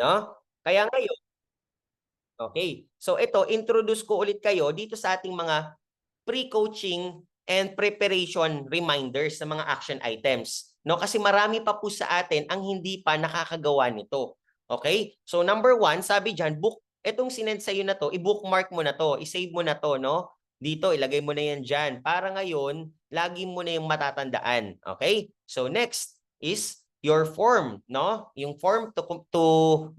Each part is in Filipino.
no? Kaya ngayon, okay. So ito, introduce ko ulit kayo dito sa ating mga pre-coaching and preparation reminders sa mga action items. No? Kasi marami pa po sa atin ang hindi pa nakakagawa nito. Okay? So number one, sabi dyan, itong sinend sa'yo na to, i-bookmark mo na to, i-save mo na to, no? Dito, ilagay mo na yan dyan. Para ngayon, lagi mo na yung matatandaan. Okay? So next is your form, no? Yung form to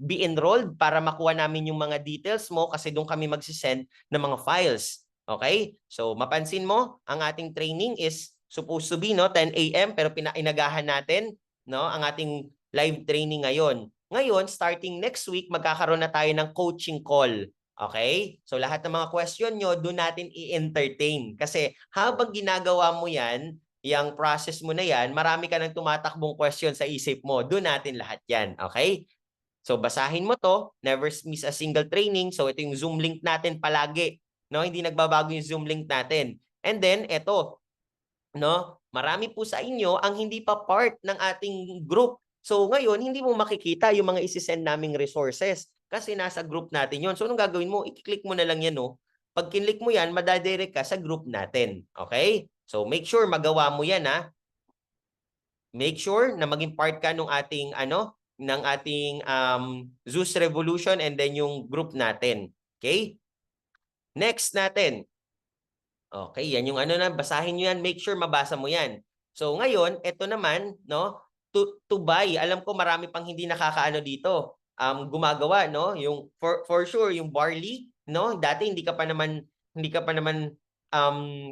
be enrolled para makuha namin yung mga details mo kasi doon kami magsisend ng mga files. Okay? So, mapansin mo, ang ating training is supposed to be, no, 10 a.m. pero pinainagahan natin, no, ang ating live training ngayon. Ngayon, starting next week, magkakaroon na tayo ng coaching call. Okay? So, lahat ng mga question nyo, doon natin i-entertain. Kasi habang ginagawa mo yan, yung process mo na yan, marami ka nang tumatakbong question sa isip mo. Doon natin lahat yan. Okay? So, basahin mo to. Never miss a single training. So, ito yung Zoom link natin palagi. No, hindi nagbabago yung Zoom link natin. And then ito, no, marami po sa inyo ang hindi pa part ng ating group. So ngayon, hindi mo makikita yung mga isi-send naming resources kasi nasa group natin yon. So anong gagawin mo? I-click mo na lang yan, no. Pag kinlik mo yan, madadirect ka sa group natin. Okay? So make sure magawa mo yan, ha. Make sure na maging part ka ng ating Zeus Revolution and then yung group natin. Okay? Next natin. Okay, yan yung basahin nyo yan, make sure mabasa mo yan. So ngayon, ito naman, no, to buy, alam ko marami pang hindi nakakaano dito, gumagawa, no, yung for sure yung barley, no, dati hindi ka pa naman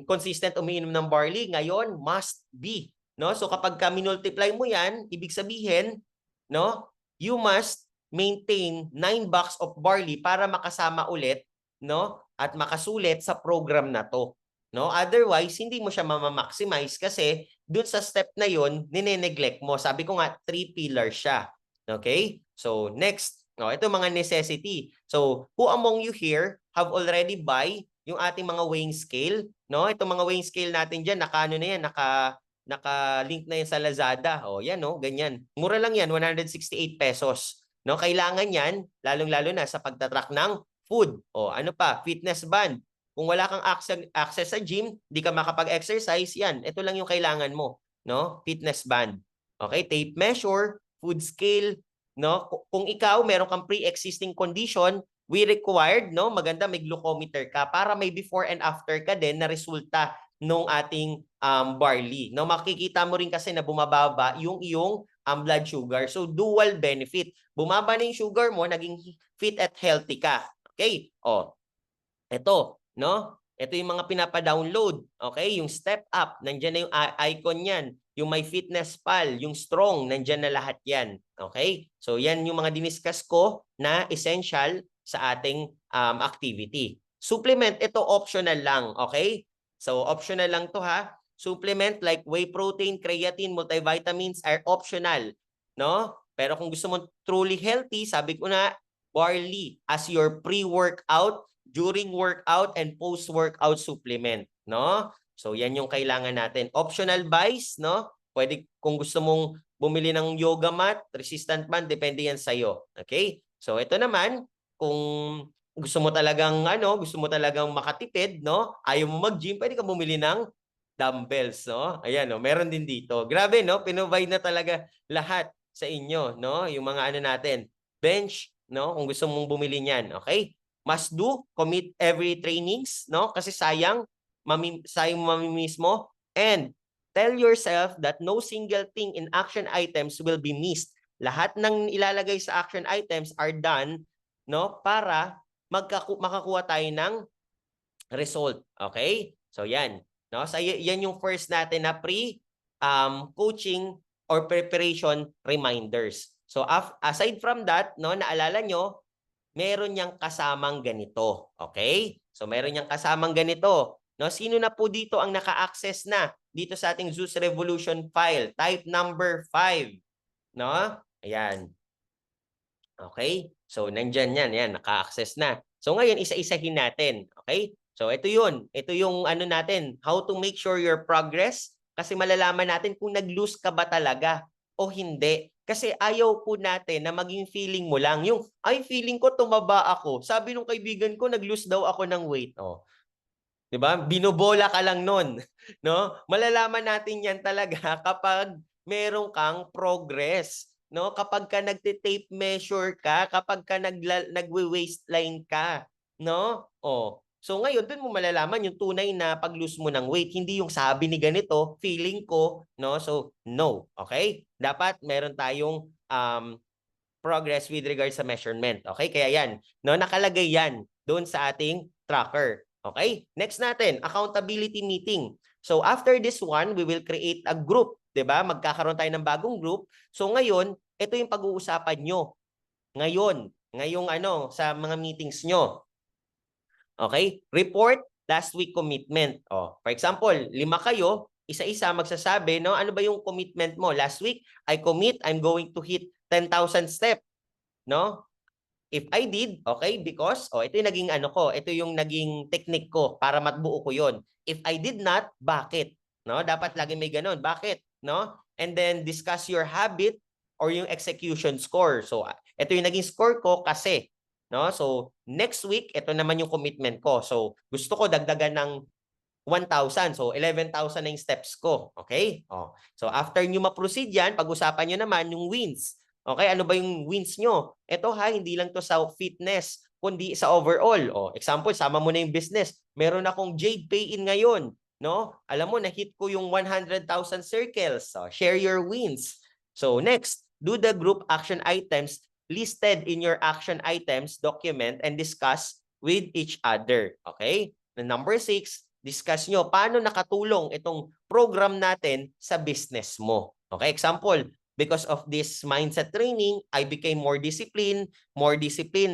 consistent umiinom ng barley, ngayon must be, no, so kapag ka minultiply mo yan, ibig sabihin, no, you must maintain 9 bags of barley para makasama ulit, no, at makasulit sa program na to. No? Otherwise, hindi mo siya maximize kasi dun sa step na yun, nine-neglect mo. Sabi ko nga, 3 pillars siya. Okay? So, next. No, ito mga necessity. So, who among you here have already buy yung ating mga weighing scale? No? Itong mga weighing scale natin dyan, naka-link na yan sa Lazada. O, yan, no? Ganyan. Mura lang yan, 168 pesos. No? Kailangan yan, lalong-lalo na sa pagtatrack ng food. O, ano pa? Fitness band. Kung wala kang access sa gym, di ka makapag-exercise, yan. Ito lang yung kailangan mo, no? Fitness band. Okay, tape measure, food scale, no? Kung ikaw meron kang pre-existing condition, we required, no, maganda may glucometer ka para may before and after ka din na resulta nung ating barley. No, makikita mo rin kasi na bumababa yung iyong blood sugar. So dual benefit. Bumaba na yung sugar mo, naging fit at healthy ka. Okay? Oh. Ito, no? Ito yung mga pinapa-download. Okay? Yung step up, nandiyan na yung icon niyan. Yung My Fitness Pal, yung strong, nandiyan na lahat yan. Okay? So yan yung mga diniscuss ko na essential sa ating activity. Supplement, ito optional lang. Okay? So optional lang to, ha. Supplement like whey protein, creatine, multivitamins are optional. No? Pero kung gusto mo truly healthy, sabi ko na, barley as your pre-workout, during workout, and post-workout supplement, no? So yan yung kailangan natin. Optional buys, no? Pwede kung gusto mong bumili ng yoga mat, resistant band, depende yan sa'yo. Okay? So ito naman, kung gusto mo talagang makatipid, no? Ayaw mo mag-gym, pwede ka bumili ng dumbbells, no? Ayan, no? Meron din dito. Grabe, no? Pinovide na talaga lahat sa inyo, no? Yung mga natin. Bench, no? Kung gusto mong bumili niyan, okay? Must do, commit every trainings, no? Kasi sayang mamimiss mo. And tell yourself that no single thing in action items will be missed. Lahat ng ilalagay sa action items are done, no? Para makakuha tayo ng result. Okay? So yan. No? So yan yung first natin na coaching or preparation reminders. So aside from that, no, naalala nyo, meron niyang kasamang ganito. Okay? So meron niyang kasamang ganito. No, sino na po dito ang naka-access na dito sa ating Zeus Revolution file? Type number 5. No? Ayan. Okay? So nandyan yan, yan, naka-access na. So ngayon isa-isahin natin, okay? So ito 'yun. Ito yung natin, how to make sure your progress kasi malalaman natin kung nag-lose ka ba talaga o hindi. Kasi ayaw po natin na maging feeling mo lang. Yung, ay, feeling ko tumaba ako. Sabi nung kaibigan ko, nag-lose daw ako ng weight. Oh, 'di ba? Binobola ka lang nun, no? Malalaman natin 'yan talaga kapag meron kang progress, no? Kapag ka nagte-tape measure ka, kapag ka nagwe-waistline ka, no? Oh. So ngayon dun mo malalaman yung tunay na pag-lose mo ng weight, hindi yung sabi ni ganito, feeling ko, no? So no, okay? Dapat meron tayong progress with regards sa measurement. Okay? Kaya yan, no, nakalagay yan doon sa ating tracker. Okay? Next natin, accountability meeting. So after this one, we will create a group, 'di ba? Magkakaroon tayo ng bagong group. So ngayon, ito yung pag-uusapan nyo. Ngayong ano, sa mga meetings nyo. Okay? Report last week commitment. Oh, for example, 5 kayo, isa-isa magsasabi, no? Ano ba yung commitment mo? Last week, I commit I'm going to hit 10,000 steps, no? If I did, okay, because, ito yung naging ano ko, ito yung naging technique ko para matbuo ko yon. If I did not, bakit? No? Dapat lagi may ganun. Bakit? No? And then discuss your habit or yung execution score. So, ito yung naging score ko kasi. No? So, next week, ito naman yung commitment ko. So, gusto ko dagdagan ng 1,000. So, 11,000 na yung steps ko. Okay? Oh. So, after nyo ma-proceed yan, pag-usapan nyo naman yung wins. Okay, ano ba yung wins nyo? Ito ha, hindi lang to sa fitness, kundi sa overall. O, example, sama mo na yung business. Meron akong Jade Pay-in ngayon. No? Alam mo, na-hit ko yung 100,000 circles. So, share your wins. So, next, do the group action items listed in your action items document and discuss with each other. Okay? Number 6, discuss nyo paano nakatulong itong program natin sa business mo. Okay, example, because of this mindset training, I became more disciplined,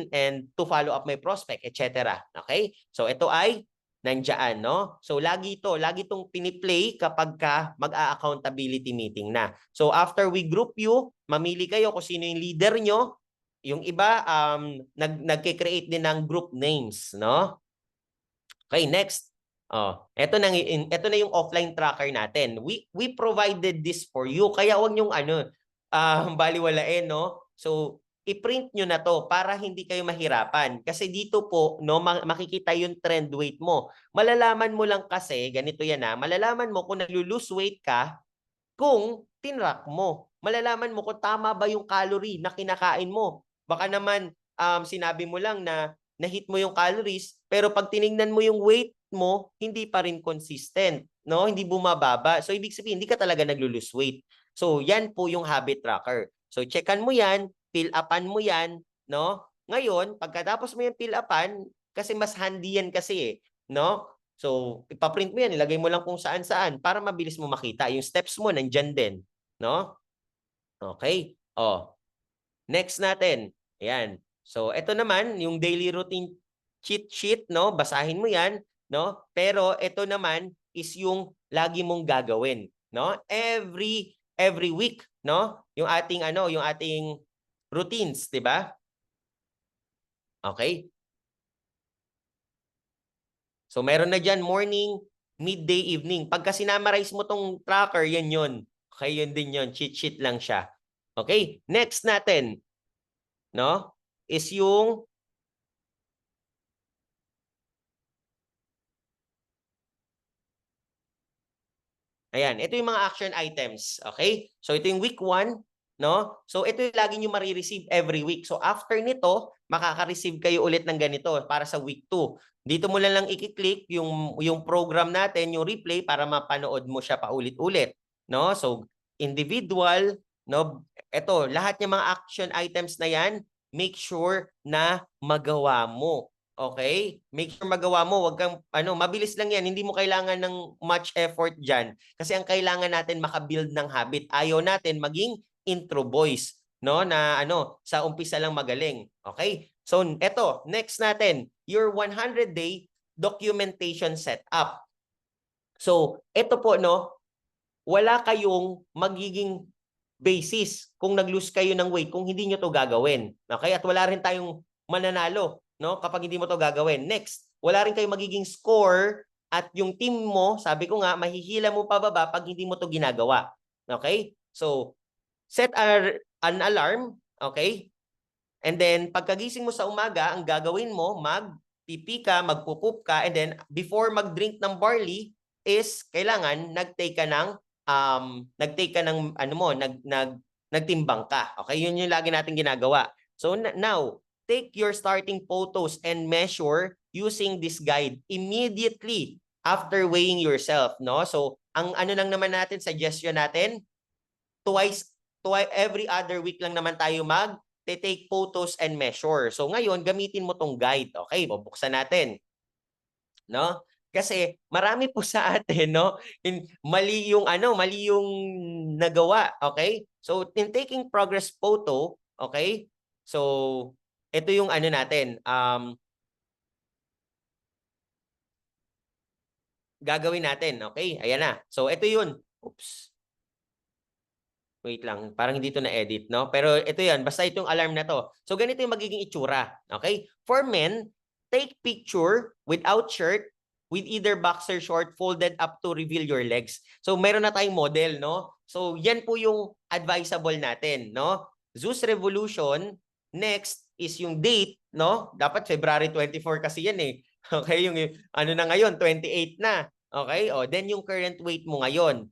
and to follow up my prospect, etc. Okay? So ito ay nandiyan, no? So lagi itong piniplay kapag ka mag-a-accountability meeting na. So after we group you, mamili kayo kung sino yung leader nyo. Yung iba, nagke-create din ng group names, no? Okay, next. Ito na yung offline tracker natin. We provided this for you. Kaya wag niyo baliwalain, no? So, i-print nyo na to para hindi kayo mahirapan. Kasi dito po, no, makikita yung trend weight mo. Malalaman mo lang kasi, ganito yan malalaman mo kung naglo-lose weight ka kung tinrack mo. Malalaman mo kung tama ba yung calorie na kinakain mo. Baka naman sinabi mo lang na na-hit mo yung calories, pero pag tiningnan mo yung weight mo, hindi pa rin consistent, no? Hindi bumababa. So ibig sabihin, hindi ka talaga naglo-lose weight. So yan po yung habit tracker. So checkan mo yan, fill upan mo yan, no? Ngayon, pagkatapos mo yung fill upan, kasi mas handy yan kasi no? So, ipaprint mo yan, ilagay mo lang kung saan-saan para mabilis mo makita. Yung steps mo, nandyan din. No? Okay. Next natin. Ayan. So, ito naman, yung daily routine cheat sheet, no? Basahin mo yan, no? Pero ito naman is yung lagi mong gagawin, no? Every week, no? Yung ating routines, 'di ba? Okay? So, meron na dyan morning, midday, evening. Pagka sinamarize mo tong tracker, yan yun. Okay, yun din yun. Cheat sheet lang siya. Okay, next natin, no, is yung ayan, ito yung mga action items. Okay? So, ito yung week 1, no? So, ito yung lagi nyo marireceive every week. So, after nito, makaka-receive kayo ulit ng ganito para sa week 2. Dito mo lang i-click yung program natin, yung replay, para mapanood mo siya paulit-ulit. No? So, individual, no? Ito, lahat ng mga action items na yan, make sure na magawa mo. Okay? Make sure magawa mo, wag kang mabilis lang 'yan, hindi mo kailangan ng much effort diyan. Kasi ang kailangan natin maka-build ng habit. Ayaw natin maging intro boys, no, na sa umpisa lang magaling. Okay? So, eto, next natin, your 100-day documentation setup. So, eto po, no, wala kayong magiging basis kung nag-lose kayo ng weight kung hindi nyo to gagawin. Okay? At wala rin tayong mananalo, no, kapag hindi mo to gagawin. Next, wala rin kayong magiging score at yung team mo, sabi ko nga, mahihila mo pababa pag hindi mo to ginagawa. Okay? So, set a an alarm, okay? And then, pagkagising mo sa umaga, ang gagawin mo, magpipi ka, magpupup ka, and then, before mag-drink ng barley, is kailangan nagtake ka ng, nagtimbang ka. Okay? Yun yung lagi natin ginagawa. So, now, take your starting photos and measure using this guide immediately after weighing yourself, no? So, ang ano lang naman natin, suggestion natin, twice every other week lang naman tayo take photos and measure. So ngayon, gamitin mo tong guide. Okay, bubuksan natin. No? Kasi marami po sa atin, no? Mali yung nagawa, okay? So in taking progress photo, okay? So ito yung ano natin, gagawin natin, okay? Ayan na. So ito yun. Oops. Wait lang, parang hindi to na-edit, no? Pero ito yan, basta itong alarm na to. So ganito yung magiging itsura, okay? For men, take picture without shirt, with either boxer short folded up to reveal your legs. So meron na tayong model, no? So yan po yung advisable natin, no? Zeus Revolution, next is yung date, no? Dapat February 24 kasi yan eh. Okay, yung ano na ngayon, 28 na. Okay, oh, then yung current weight mo ngayon.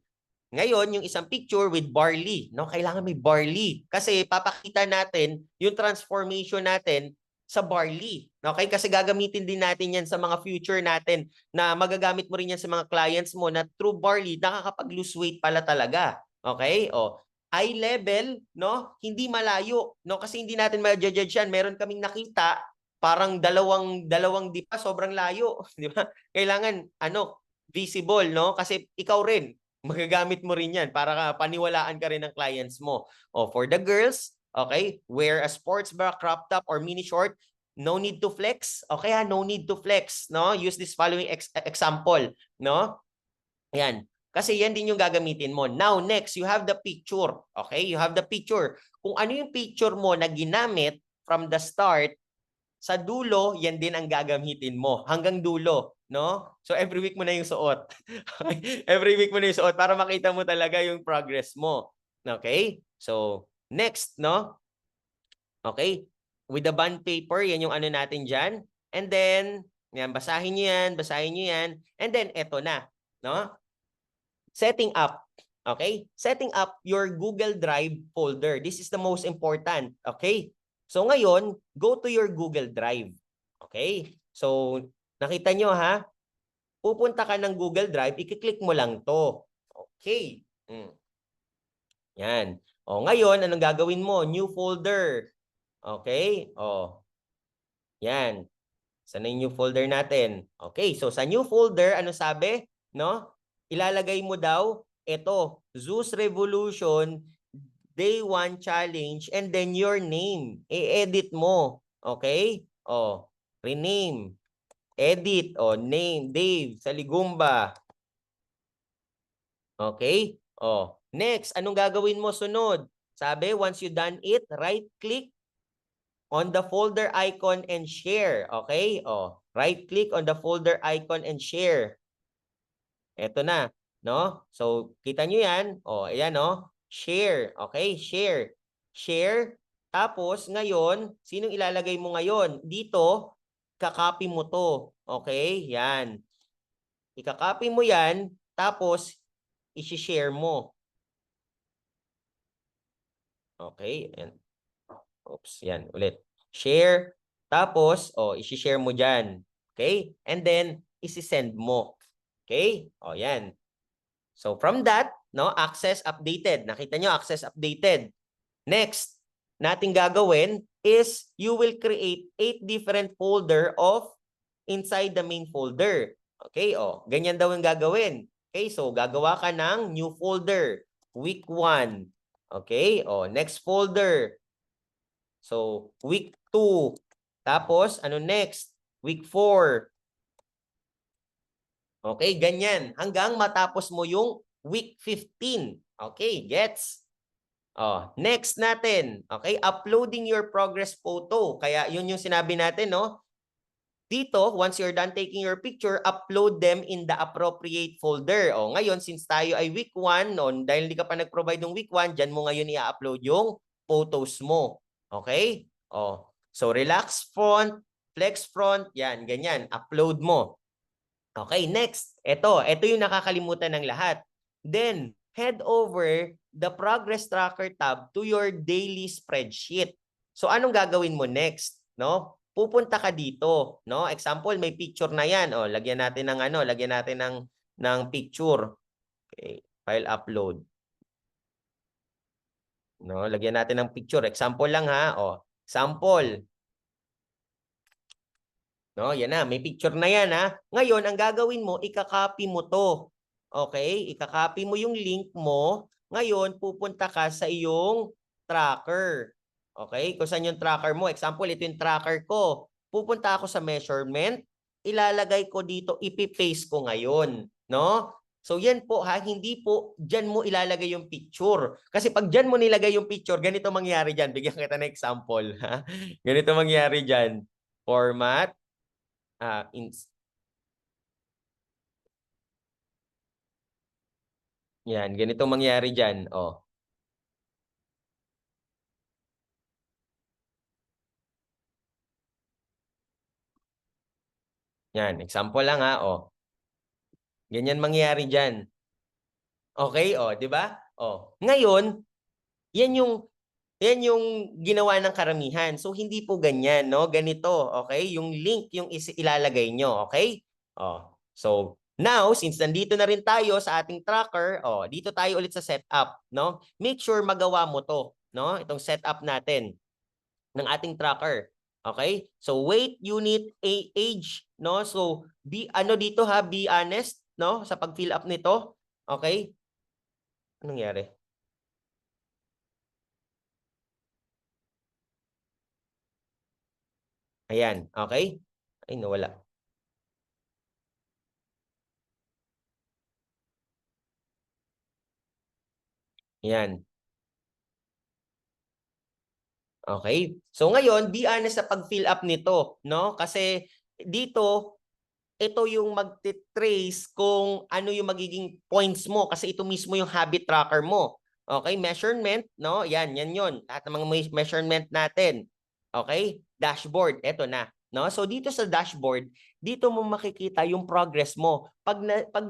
Ngayon, yung isang picture with barley, no? Kailangan may barley kasi papakita natin yung transformation natin sa barley. Okay? Kasi gagamitin din natin yan sa mga future natin na magagamit mo rin yan sa mga clients mo na through barley, nakakapag-lose weight pala talaga. Okay? O, eye level, no? Hindi malayo, no? Kasi hindi natin ma-judge yan. Meron kaming nakita, parang dalawang di pa, sobrang layo. Di ba? Kailangan, visible, no? Kasi ikaw rin, magagamit mo rin yan para paniwalaan ka rin ng clients mo. O, for the girls, okay, wear a sports bra, crop top, or mini short. No need to flex. Okay, no need to flex. No? Use this following example. No? Ayan. Kasi yan din yung gagamitin mo. Now, next, you have the picture. Okay, you have the picture. Kung ano yung picture mo na ginamit from the start, sa dulo, yan din ang gagamitin mo. Hanggang dulo. No? So every week mo na yung suot. Every week mo na yung suot para makita mo talaga yung progress mo. Okay? So next, no? Okay? With the bond paper, yan yung ano natin dyan. And then, yan, basahin nyo yan, basahin nyo yan. And then, eto na. No? Setting up. Okay? Setting up your Google Drive folder. This is the most important. Okay? So ngayon, go to your Google Drive. Okay? So, nakita nyo ha? Pupunta ka ng Google Drive, i-click mo lang to. Okay. Yan. O, ngayon, anong gagawin mo? New folder. Okay. O. Yan. Saan na yung new folder natin? Okay. So, sa new folder, ano sabi? No? Ilalagay mo daw, ito, Zeus Revolution Day 1 Challenge, and then your name. I-edit mo. Okay? O, rename. Edit. O, name. Dave Saligumba. Okay? O, next. Anong gagawin mo sunod? Sabi, once you done it, right-click on the folder icon and share. Okay? O, right-click on the folder icon and share. Ito na. No? So, kita nyo yan. O, ayan, no? Share. Okay? Share. Share. Tapos, ngayon, sinong ilalagay mo ngayon? Dito, kakopy mo to. Okay? Yan. Ikakopy mo yan, tapos, isi-share mo. Okay? Ayan. Oops. Yan. Ulit. Share. Tapos, isi-share mo dyan. Okay? And then, isi-send mo. Okay? O, yan. So, from that, no, access updated. Nakita nyo, access updated. Next, nating gagawin is you will create 8 different folder of inside the main folder. Okay, ganyan daw yung gagawin. Okay, so gagawa ka ng new folder, week 1. Okay, next folder. So, week 2. Tapos, ano next? Week 4. Okay, ganyan. Hanggang matapos mo yung week 15. Okay, gets? Next natin. Okay, uploading your progress photo. Kaya yun yung sinabi natin, no? Dito, once you're done taking your picture, upload them in the appropriate folder. Ngayon, since tayo ay week 1, dahil hindi ka pa nag-provide ng week 1, dyan mo ngayon i-upload yung photos mo. Okay? Oh. So relax front, flex front, yan, ganyan, upload mo. Okay, next. Ito yung nakakalimutan ng lahat. Then, head over the progress tracker tab to your daily spreadsheet. So, anong gagawin mo next? No? Pupunta ka dito, no? Example, may picture na 'yan. Oh, lagyan natin ng lagyan natin ng picture. Okay, file upload. No, lagyan natin ng picture. Example lang ha. Oh, sample. No, yan na, may picture na yan ha. Ngayon, ang gagawin mo, ika-copy mo to. Okay? Ika-copy mo yung link mo. Ngayon, pupunta ka sa iyong tracker. Okay? Kung saan yung tracker mo. Example, ito yung tracker ko. Pupunta ako sa measurement. Ilalagay ko dito, ipipaste ko ngayon. No? So yan po ha, hindi po dyan mo ilalagay yung picture. Kasi pag dyan mo nilagay yung picture, ganito mangyari dyan. Bigyan kita ng example. Ha? Ganito mangyari dyan. Format. Yan, ganito mangyari dyan. Oh, yan, example lang ha. Oh, ganyan mangyari dyan. Okay, oh, 'di ba? Oh, ngayon, yan yung ginawa ng karamihan. So hindi po ganyan, no? Ganito, okay? Yung link yung ilalagay nyo, okay? Oh. So now, since nandito na rin tayo sa ating tracker, oh, dito tayo ulit sa setup, no? Make sure magawa mo 'to, no? Itong setup natin ng ating tracker. Okay? So weight, unit, age, no? So dito ha, be honest, no? Sa pag-fill up nito. Okay? Anong nangyari? Ayan, okay? Ay, nawala. Ayan. Okay? So ngayon, be honest sa pag-fill up nito, no? Kasi dito, ito yung magte-trace kung ano yung magiging points mo kasi ito mismo yung habit tracker mo. Okay? Measurement, no? Yan yun. Lahat ng mga measurement natin. Okay? Dashboard, eto na. No? So dito sa dashboard, dito mo makikita yung progress mo. Pag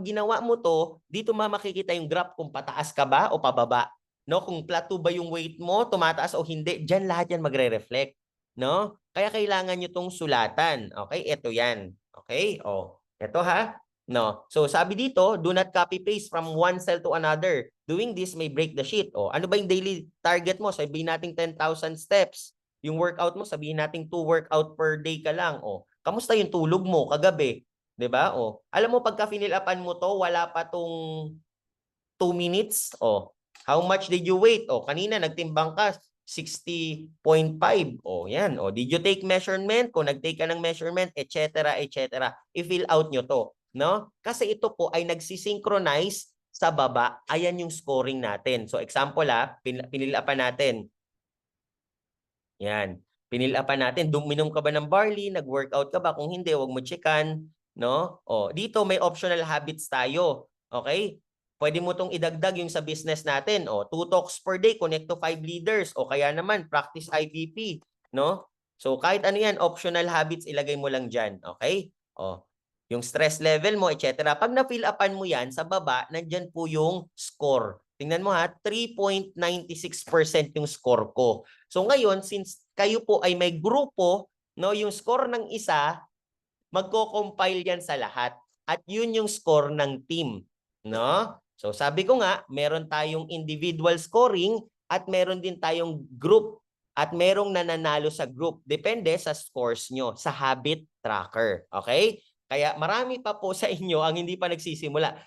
ginawa mo to, dito mo makikita yung graph kung pataas ka ba o pababa. No, kung plateau ba yung weight mo, tumataas o hindi, diyan lahat yan magre-reflect, no? Kaya kailangan niyo tong sulatan. Okay? Ito yan. Okay? Oh, ito ha. No. So sabi dito, do not copy paste from one cell to another. Doing this may break the sheet. Oh, ano ba yung daily target mo? Sabihin natin 10,000 steps. Yung workout mo, sabihin natin 2 workout per day ka lang. Oh, kamusta yung tulog mo kagabi? 'Di ba? Oh, alam mo pagka finilapan mo to, wala pa tong 2 minutes. Oh, how much did you weight? Oh, kanina nagtimbang ka 60.5. Oh, yan. Oh, did you take measurement? Kung nag-take ka ng measurement, etc., etc. I-fill out nyo to, no? Kasi ito po ay nagsisynchronize sa baba. Ayan yung scoring natin. So example pinilapan natin. Yan. Pinilapan natin, duminom ka ba ng barley, nag-workout ka ba? Kung hindi, wag mo checkan, no? Oh, dito may optional habits tayo. Okay? Pwede mo tong idagdag yung sa business natin. O, 2 talks per day, connect to 5 leaders. O kaya naman, practice IVP. No? So, kahit ano yan, optional habits, ilagay mo lang dyan. Okay? O, yung stress level mo, etc. Pag na-fill upan mo yan, sa baba, nandyan po yung score. Tingnan mo ha, 3.96% yung score ko. So ngayon, since kayo po ay may grupo, no, yung score ng isa, magko-compile yan sa lahat. At yun yung score ng team. No? So sabi ko nga, meron tayong individual scoring at meron din tayong group at merong nananalo sa group. Depende sa scores nyo, sa habit tracker. Okay? Kaya marami pa po sa inyo ang hindi pa nagsisimula.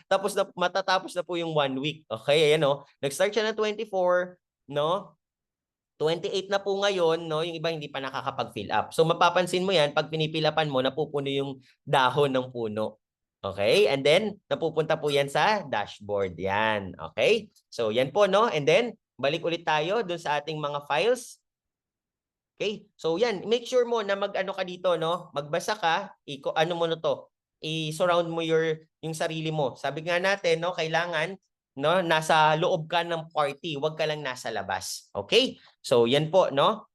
Matatapos na po yung 1 week. Okay, ayan o. Nag-start siya ng 24, no? 28 na po ngayon, no? Yung iba hindi pa nakakapag-fill up. So mapapansin mo yan, pag pinipilapan mo, napupuno yung dahon ng puno. Okay? And then, napupunta po yan sa dashboard. Yan. Okay? So yan po, no? And then, balik ulit tayo dun sa ating mga files. Okay? So yan, make sure mo na mag-ano ka dito, no? Magbasa ka, ano mo na to, i-surround mo yung sarili mo. Sabi nga natin, no, kailangan no? Nasa loob ka ng party, wag ka lang nasa labas. Okay? So yan po, no?